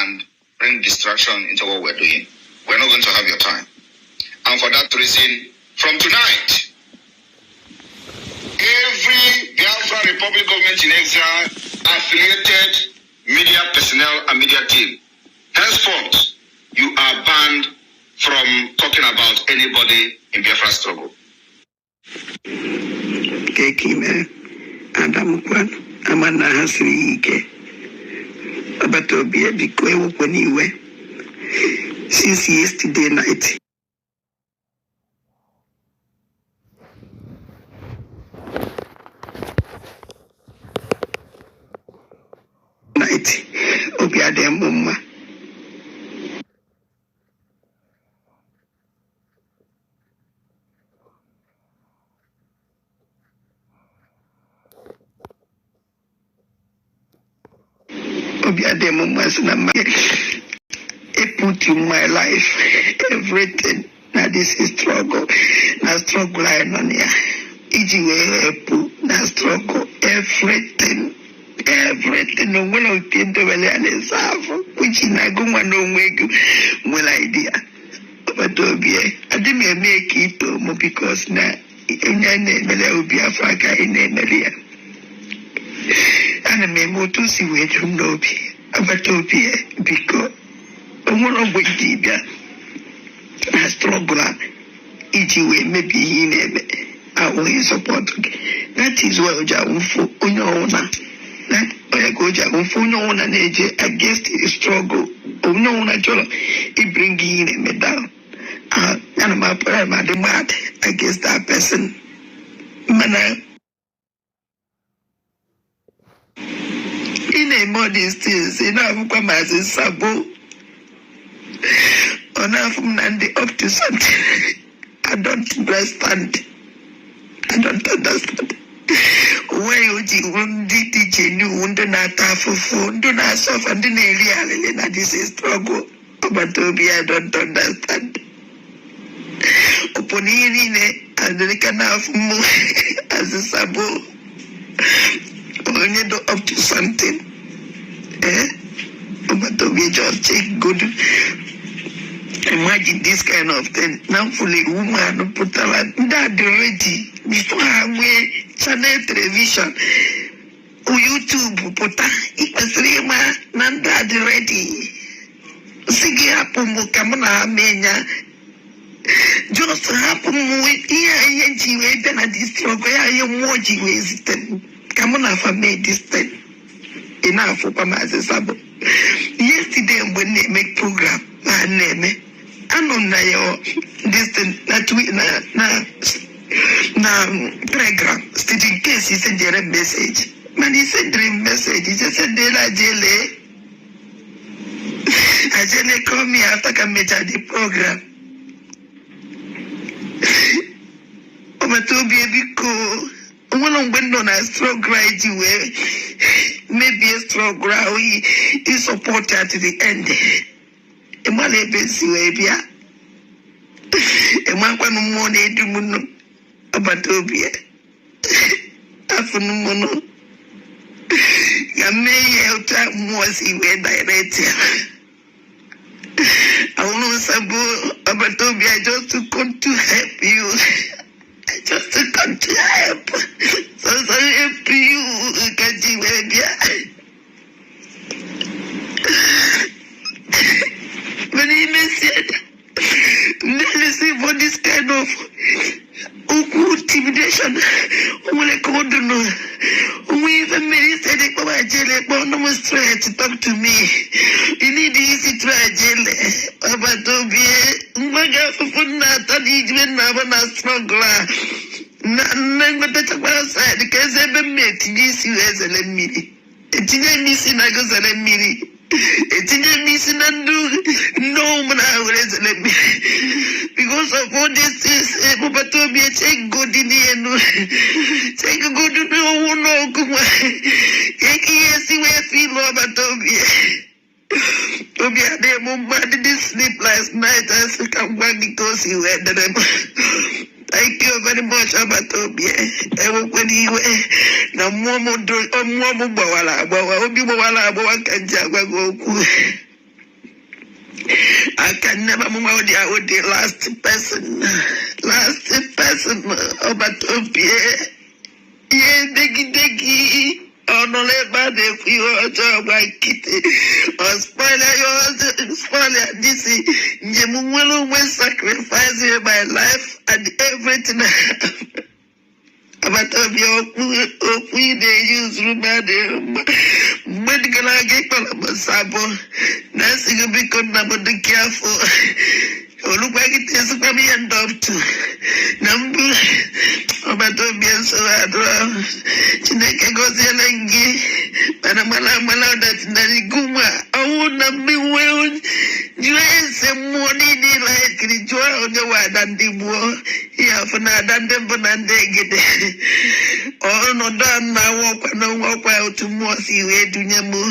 and bring distraction into what we're doing. We're not going to have your time. And for that reason, from tonight, every Biafra Republic government in exile affiliated media personnel and media team, henceforth, you are banned from talking about anybody in Biafra struggle. Kekime, Adam Kwan, Amana Hasri Ike, Abatobi, Bikwe, Wukoniwe, since yesterday night. Obiade Mumma. Obiade Mumma put in my life everything. Now this is struggle. Now struggle I know here. Ijiwe put now struggle everything. Everything no one of the interview which in I go one no well idea. But I didn't make it because now in Biafra in Emilia. And I may to see where you know Abatopia because one of which Dibia a struggle each way maybe he I will support. That is what Jawufu on your owner. That I go Jawufu on an age against the struggle. Oh no, natural. It bring him down. And my prayer, madam, against that person. Man, in a modest things, enough come as a sabo. Enough from Nandi up to something. I don't understand. I don't understand. Why would you want to teach you? Wouldn't not have for phone? Do not suffer and then really that this is struggle. But Toby, I don't understand. Upon hearing it, and they can have more as a sabo. Only do up to something. But Toby just take good. Imagine this kind of thing. Now fully woman put that ready before I channel television or YouTube put it nanda ready. Sigi happen kamana menya just happen with here jiwe then at this struggle ya more jiwe then kamana for me this thing enough for Pamazabo. Yesterday when they make program my name I don't know this thing that we na program still in case he send a message. Man he send a message, he just said la jele. I jele call me after come meet the program. But to be a big cool. One on window na struggle way. Maybe a struggle he supported to the end. Emale besi webia. Emakwa no mo na edumu no abatobia. Afunu mo no. Ya meye uta mo si we direct. I want to sabo abatobia just to come to help you. Just to come to help. So help you kaji webia. When he said, listen for this kind of intimidation, we even made said it for my jail, but no more straight to talk to me. You need easy try jail. But to be my girlfriend, not even a struggler. None but the outside because I've been met this you as a lemmy. It's in a missing, I go to a lemmy. It's in a missing and do no man let me because of all this is but to be a take good in the end take a good no come yes you feel about to be a damn man didn't sleep last night as I come back because you had them. Thank you very much, Abatobi. When he went, no more do, more Bawala, Bawala, Bawala, Bawaka, I can never move out there with the last person. Obatopie. Yeah, degi. Honorable, if you are job like Kitty, or spoiler, this Jemuelu will sacrifice my life and everything I have. But of your they use medical sabo. Nursing will be the careful. Look like it is for me and up to number about to be so adorable. Chineke goes Yalangi, Manamala that Nariguma. Oh, number one, you have some money like the joy on the wide and the war. Yeah, for not done them for not get it. Oh, no, done now walk out to more see where to Yamu.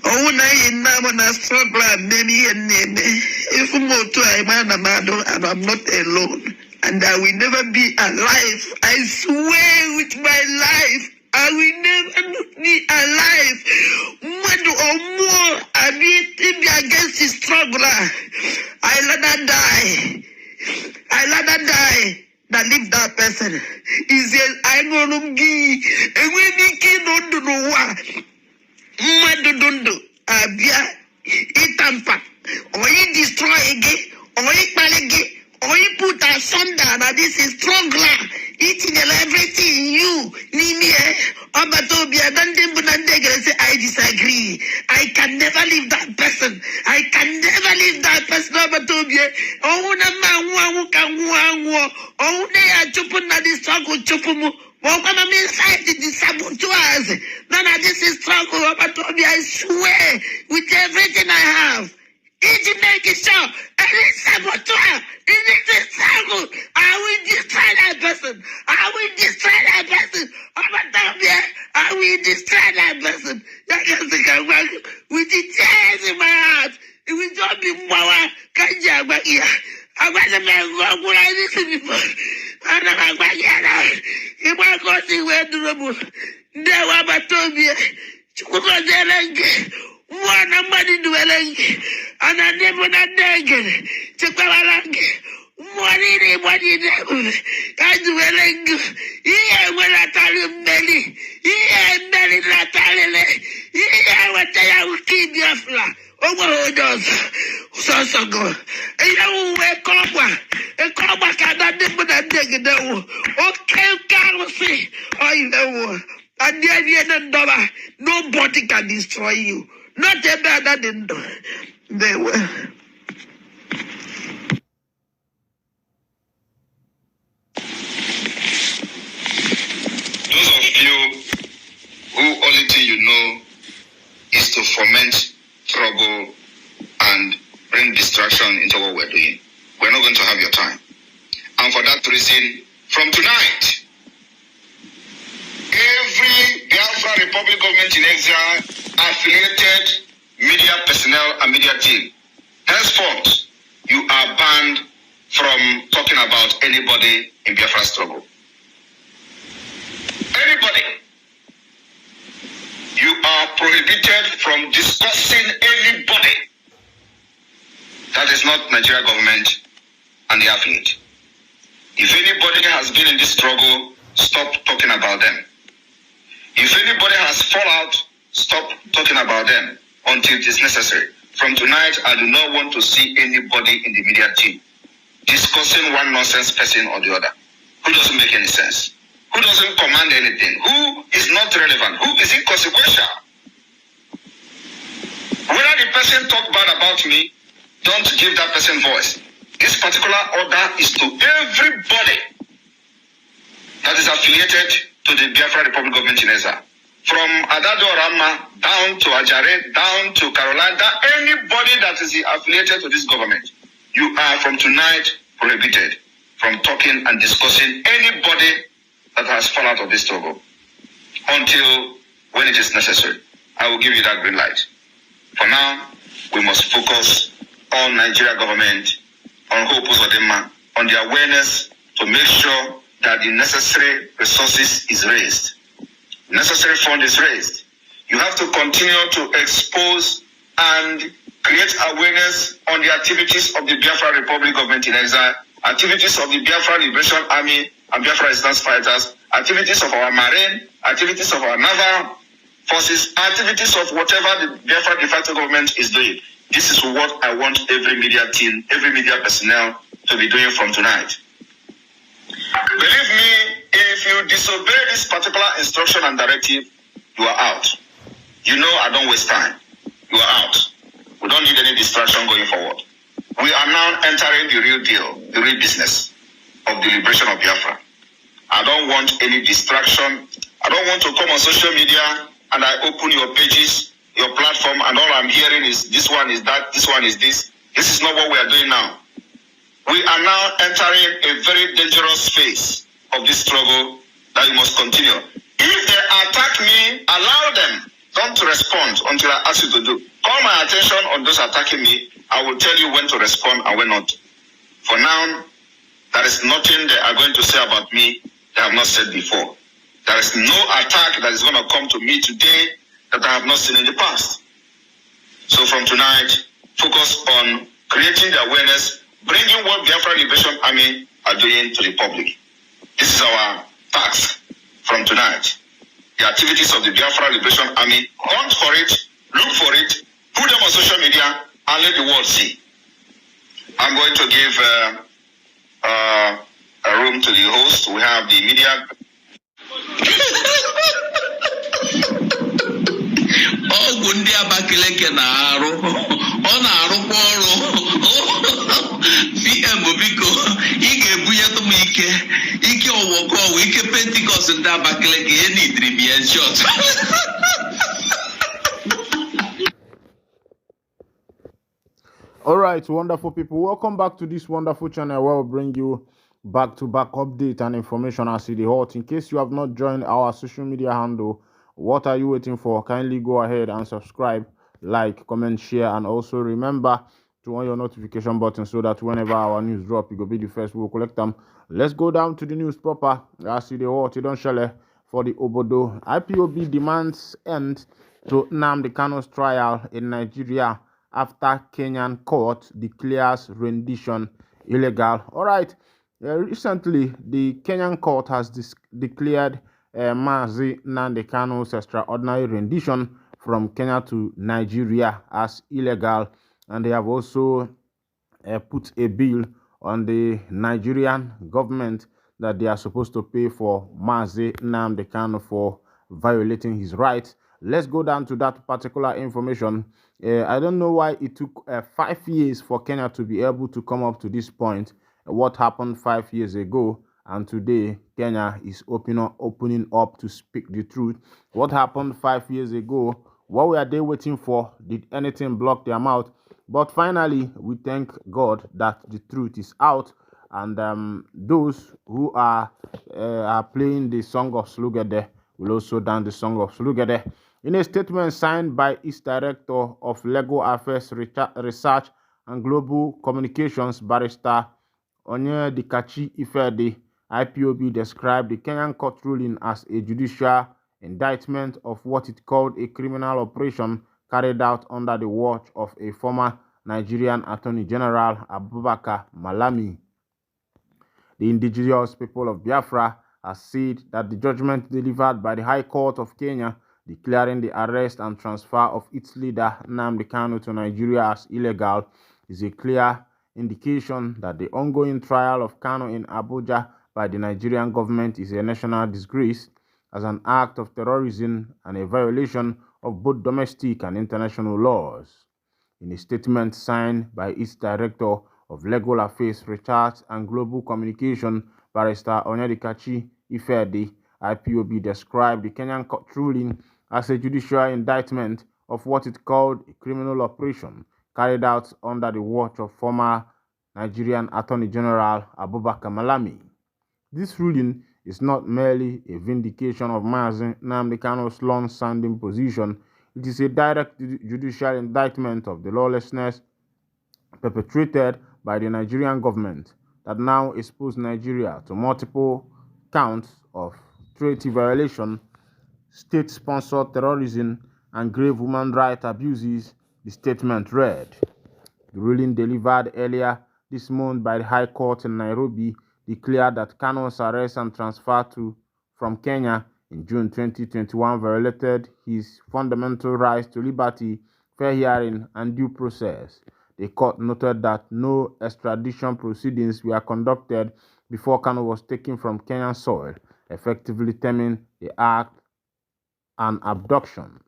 Oh, I am a struggle, maybe and name. If more to I'm I'm not alone, and I will never be alive. I swear with my life, I will never be alive. One or more, I be against the struggler. I let her die. That leave that person. He says, I'm gonna be, and when he can't do what. Madudundo, Abia, Itampa, or you destroy again, or you pal again, or you put asunder that this is stronger, eating everything in you, Nimie, Obatobia, say, I disagree. I can never leave that person. Obatobia, oh, they are chupun na the struggle, chupumu. Well, come on, inside the saboteurs. None of this is struggle, Obatobia. I swear, with everything I have. Each make it show, any saboteur, any struggle, I will destroy that person. Obatobia, I will destroy that person. With the tears in my heart, it will just be more. Kanja, I want to make what I listen before. I don't know what if I go see where the rubble, there were Batobia, Chukuzelang, one money dwelling, and I never not again. Chukalang, what is devil? I dwelling, yeah, when I tell you, Nelly, yeah, Nelly, Natalie, yeah, what I will keep your flag. Oh, does so good. And you wake up, and come back at that different dig it down. Okay, can't see. Oh, you know, and the idea that nobody can destroy you. Not a bad didn't do. They were. Those of you who only thing you know is to foment trouble and bring distraction into what we're doing. We're not going to have your time. And for that reason, from tonight, every Biafra Republic government in exile affiliated media personnel and media team, henceforth, you are banned from talking about anybody in Biafra struggle. Anybody. You are prohibited from discussing anybody that is not Nigeria government and the affiliate. If anybody has been in this struggle, stop talking about them. If anybody has fallout, stop talking about them until it is necessary. From tonight, I do not want to see anybody in the media team discussing one nonsense person or the other who doesn't make any sense. Who doesn't command anything? Who is not relevant? Who is inconsequential? Whether the person talk bad about me, don't give that person voice. This particular order is to everybody that is affiliated to the Biafra Republic government in Ezra. From Adado Rama down to Ajare, down to Carolina, anybody that is affiliated to this government, you are from tonight prohibited from talking and discussing anybody that has fallen out of this struggle until when it is necessary. I will give you that green light. For now, we must focus on Nigeria government, on Hope Uzodinma, on the awareness to make sure that the necessary resources is raised. Necessary fund is raised. You have to continue to expose and create awareness on the activities of the Biafra Republic Government in Exile, activities of the Biafra Liberation Army and Biafra Resistance Fighters, activities of our Marine, activities of our Naval Forces, activities of whatever the Biafra de facto government is doing. This is what I want every media team, every media personnel to be doing from tonight. Believe me, if you disobey this particular instruction and directive, you are out. You know I don't waste time. You are out. We don't need any distraction going forward. We are now entering the real deal, the real business of the liberation of Biafra. I don't want any distraction. I don't want to come on social media and I open your pages, your platform, and all I'm hearing is this one is that, this one is this. This is not what we are doing now. We are now entering a very dangerous phase of this struggle that we must continue. If they attack me, allow them. Don't respond until I ask you to do. Call my attention on those attacking me. I will tell you when to respond and when not. For now, there is nothing they are going to say about me they have not said before. There is no attack that is going to come to me today that I have not seen in the past. So from tonight, focus on creating the awareness, bringing what Biafra Liberation Army are doing to the public. This is our task from tonight. The activities of the Biafra Liberation Army, hunt for it, look for it, put them on social media, and let the world see. I'm going to give a room to the host. We have the media. Ọgwụ ndị Abakaliki na-arụ, ọ na-arụkwa ọrụ. PM biko, ị ga-ebunyetụ m ike ọwụkọ ike Pentikọst ndị Abakaliki, ihe n'idiri m ya short. All right, wonderful people. Welcome back to this wonderful channel where we bring you back-to-back update and information as the hot. In case you have not joined our social media handle, what are you waiting for? Kindly go ahead and subscribe, like, comment, share, and also remember to on your notification button so that whenever our news drop, you go be the first. We'll collect them. Let's go down to the news proper. As the hot, you don't share for the Obodo. IPOB demands end to Nnamdi Kanu's trial in Nigeria after Kenyan court declares rendition illegal. All right. Recently, the Kenyan court has declared Mazi Nnamdi Kanu's extraordinary rendition from Kenya to Nigeria as illegal, and they have also put a bill on the Nigerian government that they are supposed to pay for Mazi Nnamdi Kanu for violating his rights. Let's go down to that particular information. I don't know why it took 5 years for Kenya to be able to come up to this point. What happened 5 years ago, and today Kenya is opening up to speak the truth. What happened 5 years ago? What were they waiting for? Did anything block their mouth? But finally, we thank God that the truth is out, and those who are playing the song of Slugede will also dance the song of Slugede. In a statement signed by its director of Legal Affairs Research and Global Communications, Barrister Onyedikachi Ifedi, IPOB described the Kenyan court ruling as a judicial indictment of what it called a criminal operation carried out under the watch of a former Nigerian Attorney General Abubakar Malami. The indigenous people of Biafra has said that the judgment delivered by the High Court of Kenya declaring the arrest and transfer of its leader Nnamdi Kanu to Nigeria as illegal is a clear indication that the ongoing trial of Kanu in Abuja by the Nigerian government is a national disgrace as an act of terrorism and a violation of both domestic and international laws. In a statement signed by its director of Legal Affairs, Research and Global Communication, Barrister Onyedikachi Ifedi, IPOB described the Kenyan court ruling as a judicial indictment of what it called a criminal operation carried out under the watch of former Nigerian Attorney General Abubakar Malami. This ruling is not merely a vindication of Mazi Nnamdi Kanu's long-standing position. It is a direct judicial indictment of the lawlessness perpetrated by the Nigerian government that now exposes Nigeria to multiple counts of treaty violation, state-sponsored terrorism, and grave human rights abuses The statement read: the ruling delivered earlier this month by the High Court in Nairobi declared that Kano's arrest and transfer from Kenya in June 2021 violated his fundamental rights to liberty, fair hearing, and due process. The court noted that no extradition proceedings were conducted before Kano was taken from Kenyan soil, effectively terming the act an abduction.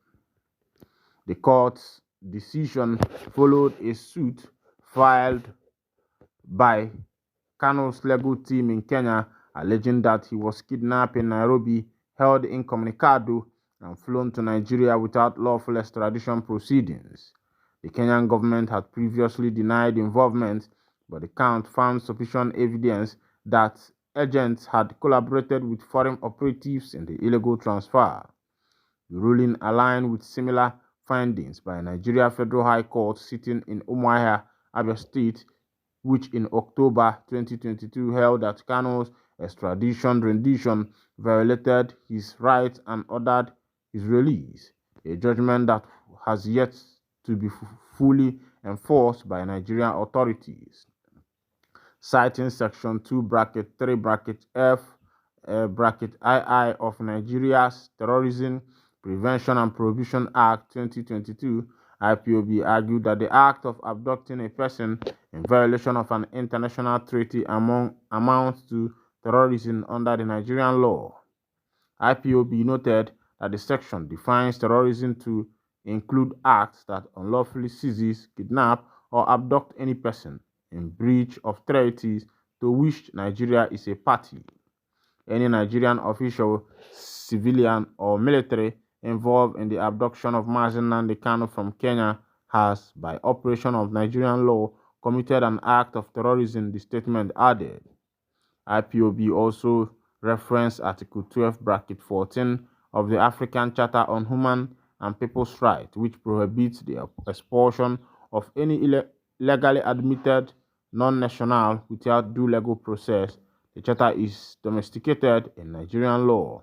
The court's decision followed a suit filed by Kano's legal team in Kenya, alleging that he was kidnapped in Nairobi, held incommunicado, and flown to Nigeria without lawful extradition proceedings. The Kenyan government had previously denied involvement, but the count found sufficient evidence that agents had collaborated with foreign operatives in the illegal transfer. The ruling aligned with similar findings by Nigeria Federal High Court sitting in Umuahia, Abia State, which in October 2022 held that Kano's extradition rendition violated his rights and ordered his release, a judgment that has yet to be fully enforced by Nigerian authorities. Citing Section 2(3)(f) II of Nigeria's Terrorism Prevention and Prohibition Act 2022, IPOB argued that the act of abducting a person in violation of an international treaty amounts to terrorism under the Nigerian law. IPOB noted that the section defines terrorism to include acts that unlawfully seizes, kidnap, or abduct any person in breach of treaties to which Nigeria is a party. Any Nigerian official, civilian, or military involved in the abduction of Mazi Nnamdi Kanu from Kenya has, by operation of Nigerian law, committed an act of terrorism, the statement added. IPOB also referenced Article 12(14) of the African Charter on Human and People's Rights, which prohibits the expulsion of any illegally admitted non-national without due legal process. The charter is domesticated in Nigerian law.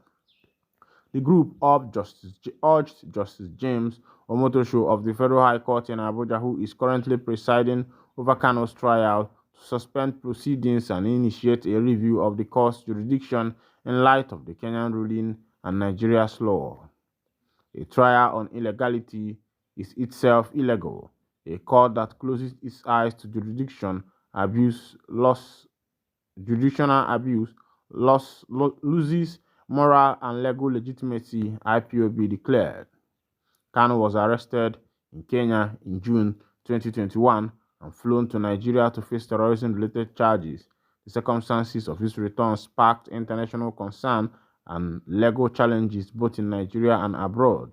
The group urged Justice James Omotosho of the Federal High Court in Abuja, who is currently presiding over Kano's trial, to suspend proceedings and initiate a review of the court's jurisdiction in light of the Kenyan ruling and Nigeria's law. A trial on illegality is itself illegal. A court that closes its eyes to jurisdictional abuse loses moral and legal legitimacy, IPOB declared. Kanu was arrested in Kenya in June 2021 and flown to Nigeria to face terrorism-related charges. The circumstances of his return sparked international concern and legal challenges both in Nigeria and abroad.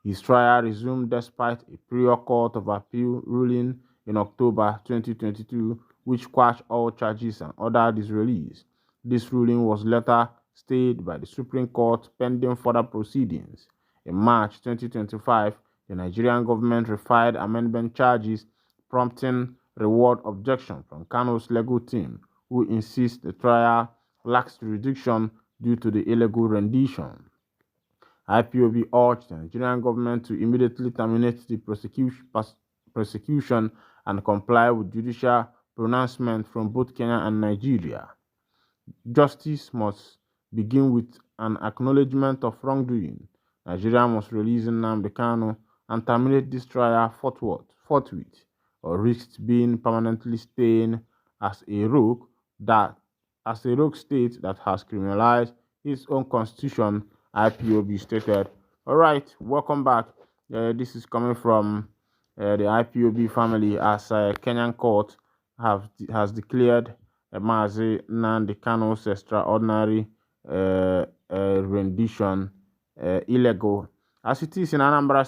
His trial resumed despite a prior Court of Appeal ruling in October 2022, which quashed all charges and ordered his release. This ruling was later stayed by the Supreme Court pending further proceedings. In March 2025, the Nigerian government refiled amendment charges, prompting reward objection from Kano's legal team, who insists the trial lacks jurisdiction due to the illegal rendition. IPOB urged the Nigerian government to immediately terminate the prosecution and comply with judicial pronouncement from both Kenya and Nigeria. Justice must begin with an acknowledgement of wrongdoing. Nigeria must release Nnamdi Kanu and terminate this trial forthwith, or risks being permanently staying as a rogue state that has criminalized its own constitution, IPOB stated. All right, welcome back. This is coming from the IPOB family as Kenyan court has declared Mazi Nnamdi Kanu's extraordinary rendition illegal. As it is in Anambra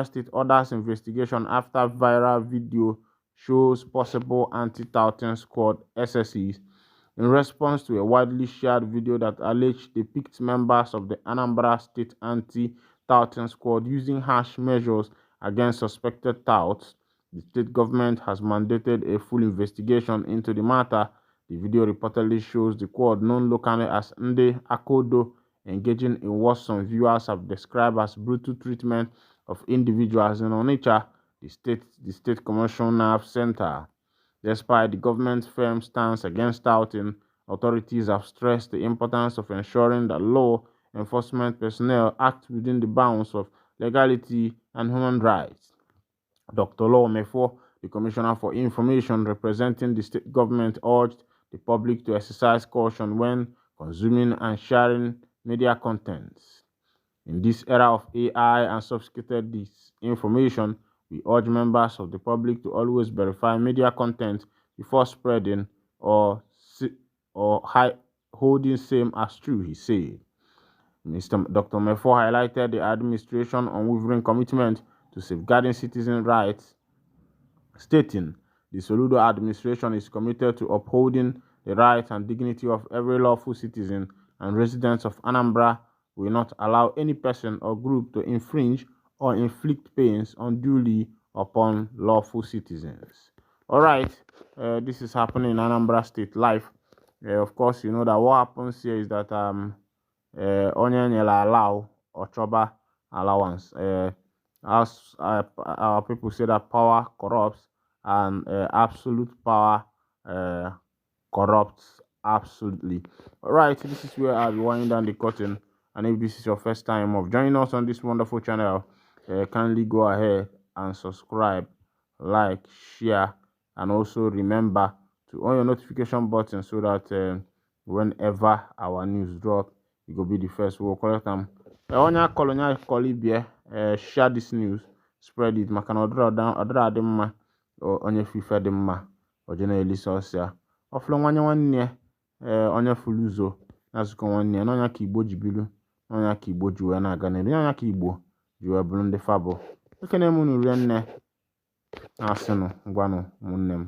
State orders investigation after viral video shows possible anti-touting squad SSEs in response to a widely shared video that alleged depicts members of the Anambra State anti-touting squad using harsh measures against suspected touts. The state government has mandated a full investigation into the matter. The video reportedly shows the squad, known locally as Nde Akodo, engaging in what some viewers have described as brutal treatment of individuals in Onitsha the State Commissioner Center. Despite the government's firm stance against outing, authorities have stressed the importance of ensuring that law enforcement personnel act within the bounds of legality and human rights. Dr. Law Mefo, the Commissioner for Information representing the state government, urged the public to exercise caution when consuming and sharing media contents. In this era of AI and sophisticated disinformation, we urge members of the public to always verify media content before spreading or holding same as true, he said. Dr. Mefo highlighted the administration's unwavering commitment to safeguarding citizen rights, stating the Soludo administration is committed to upholding the rights and dignity of every lawful citizen, and residents of Anambra will not allow any person or group to infringe or inflict pains unduly upon lawful citizens. All right, this is happening in Anambra State live. Of course, you know that what happens here is that onye nyela allow or choba allowance. As our people say that power corrupts, and absolute power corrupts absolutely. All right, this is where I'll be winding down the curtain. And if this is your first time of joining us on this wonderful channel, kindly go ahead and subscribe, like, share, and also remember to on your notification button so that whenever our news drop, you go be the first. We'll collect them. Share this news, spread it. Makana odra ademma onye fifa demma ojena elisa osia. Oflo nwanye nwanne onye fuluzo nazuko nwanne na onya ka Igbo jibilu, na onya ka Igbo ji wee na-aga n'elu, onya ka Igbo ji wee bụrụ ndị fabo. Ekene m unu rie nne na asịnụ ngwanụ ụmụnne m.